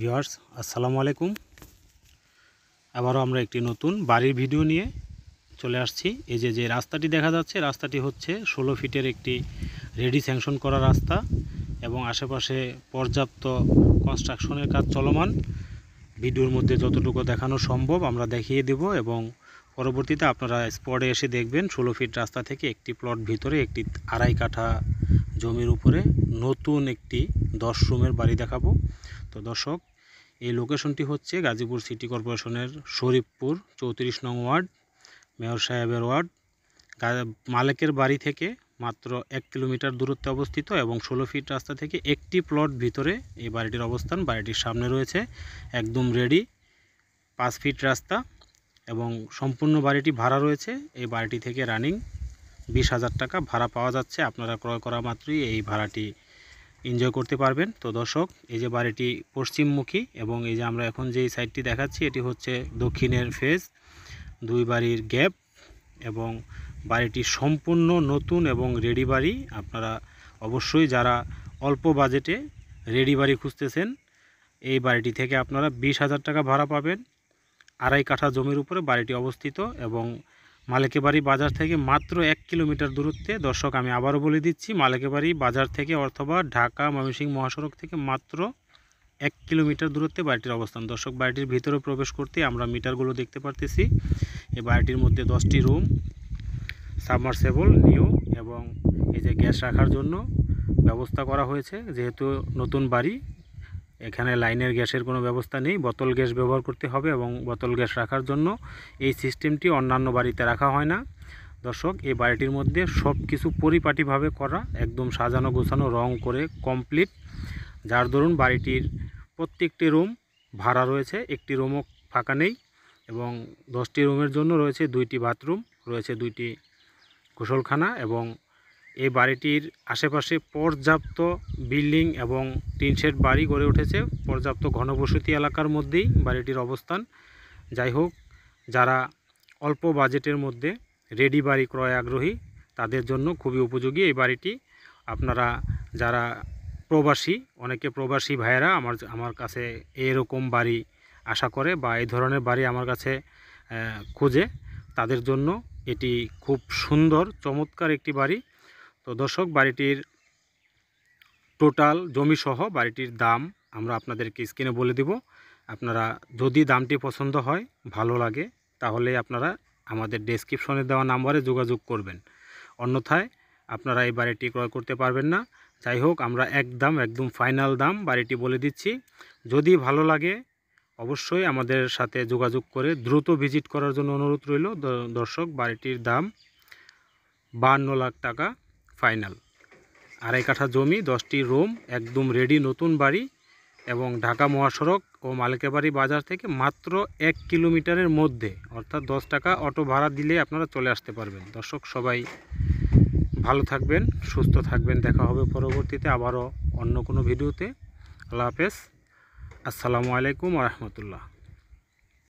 Viewers আসসালামু আলাইকুম। আবারও আমরা একটি নতুন বাড়ির ভিডিও নিয়ে চলে আসছি। এই যে রাস্তাটি দেখা যাচ্ছে, রাস্তাটি হচ্ছে 16 ফিটের একটি রেডি স্যাংশন করা রাস্তা এবং আশেপাশে পর্যাপ্ত কনস্ট্রাকশনের কাজ চলমান। ভিডিওর মধ্যে যতটুকু দেখানো সম্ভব আমরা দেখিয়ে দেব এবং পরবর্তীতে আপনারা স্পটে এসে দেখবেন 16 ফিট রাস্তা থেকে একটি প্লট ভিতরে একটি 2.5 কাঠা জমির উপরে নতুন একটি 10 রুমের বাড়ি দেখাবো। তো দর্শক, এই লোকেশনটি হচ্ছে গাজীপুর সিটি কর্পোরেশনের শরীফপুর 34 নং ওয়ার্ড, মেয়র সাহেবের ওয়ার্ড। মালিকের বাড়ি থেকে মাত্র 1 কিলোমিটার দূরত্বে অবস্থিত এবং 16 ফিট রাস্তা থেকে একটি প্লট ভিতরে এই বাড়িটির অবস্থান। বাড়িটির সামনে রয়েছে একদম রেডি 5 ফিট রাস্তা এবং সম্পূর্ণ বাড়িটি ভাড়া রয়েছে। এই বাড়িটি থেকে রানিং 20,000 টাকা ভাড়া পাওয়া যাচ্ছে। আপনারা ক্রয় করা মাত্রই এই ভাড়াটি এনজয় করতে পারবেন। তো দর্শক, এই যে বাড়িটি পশ্চিমমুখী এবং এই যে আমরা এখন যেই সাইডটি দেখাচ্ছি এটি হচ্ছে দক্ষিণের ফেজ, 2 বাড়ির গ্যাপ এবং বাড়িটি সম্পূর্ণ নতুন এবং রেডি বাড়ি। আপনারা অবশ্যই যারা অল্প বাজেটে রেডি বাড়ি খুঁজতেছেন, এই বাড়িটি থেকে আপনারা 20,000 টাকা ভাড়া পাবেন। 2.5 কাঠা জমির উপরে বাড়িটি অবস্থিত এবং মালিকের বাড়ি বাজার থেকে মাত্র 1 কিলোমিটার দূরত্বে। দর্শক, আমি আবারও বলে দিচ্ছি, মালিকের বাড়ি বাজার থেকে অথবা ঢাকা ময়মনসিংহ মহাসড়ক থেকে মাত্র 1 কিলোমিটার দূরত্বে বাড়িটির অবস্থান। দর্শক, বাড়িটির ভিতরে প্রবেশ করতে আমরা মিটারগুলো দেখতে পারতেছি। এই বাড়িটির মধ্যে 10টি রুম, সাবমার্সেবল নিউ এবং এই যে গ্যাস রাখার জন্য ব্যবস্থা করা হয়েছে। যেহেতু নতুন বাড়ি, এখানে লাইনের গ্যাসের কোনো ব্যবস্থা নেই, বোতল গ্যাস ব্যবহার করতে হবে এবং বোতল গ্যাস রাখার জন্য এই সিস্টেমটি অন্যান্য বাড়িতে রাখা হয় না। দর্শক, এই বাড়িটির মধ্যে সব কিছু পরিপাটিভাবে করা, একদম সাজানো গোছানো, রং করে কমপ্লিট। যার দরুন বাড়িটির প্রত্যেকটি রুম ভাড়া রয়েছে, একটি রুমও ফাঁকা নেই এবং 10টি রুমের জন্য রয়েছে 2টি বাথরুম, রয়েছে 2টি গোসলখানা এবং এই বাড়িটির আশেপাশে পর্যাপ্ত বিল্ডিং এবং টিন শেড বাড়ি গড়ে উঠেছে। পর্যাপ্ত ঘনবসতি এলাকার মধ্যেই বাড়িটির অবস্থান। যাই হোক, যারা অল্প বাজেটের মধ্যে রেডি বাড়ি ক্রয় আগ্রহী তাদের জন্য খুবই উপযোগী এই বাড়িটি। আপনারা যারা প্রবাসী, অনেকে প্রবাসী ভাইয়েরা আমার কাছে এরকম বাড়ি আশা করে বা এই ধরনের বাড়ি আমার কাছে খুঁজে, তাদের জন্য এটি খুব সুন্দর চমৎকার একটি বাড়ি। তো দর্শক, বাড়িটির টোটাল জমিসহ বাড়িটির দাম আমরা আপনাদেরকে স্ক্রিনে বলে দিব। আপনারা যদি দামটি পছন্দ হয়, ভালো লাগে, তাহলে আপনারা আমাদের ডেসক্রিপশনে দেওয়া নাম্বারে যোগাযোগ করবেন, অন্যথায় আপনারা এই বাড়িটি ক্রয় করতে পারবেন না। যাই হোক, আমরা একদম ফাইনাল দাম বাড়িটি বলে দিচ্ছি। যদি ভালো লাগে অবশ্যই আমাদের সাথে যোগাযোগ করে দ্রুত ভিজিট করার জন্য অনুরোধ রইল। দর্শক, বাড়িটির দাম 52 লাখ টাকা ফাইনাল। 2.5 কাঠা জমি, 10টি রুম, একদম রেডি নতুন বাড়ি এবং ঢাকা মহাসড়ক ও মালিকের বাড়ি বাজার থেকে মাত্র 1 কিলোমিটারের মধ্যে, অর্থাৎ 10 টাকা অটো ভাড়া দিলে আপনারা চলে আসতে পারবেন। দর্শক, সবাই ভালো থাকবেন, সুস্থ থাকবেন। দেখা হবে পরবর্তীতে আবারও অন্য কোনো ভিডিওতে। আল্লাহ হাফেজ, আসসালামু আলাইকুম ওয়া রাহমাতুল্লাহ।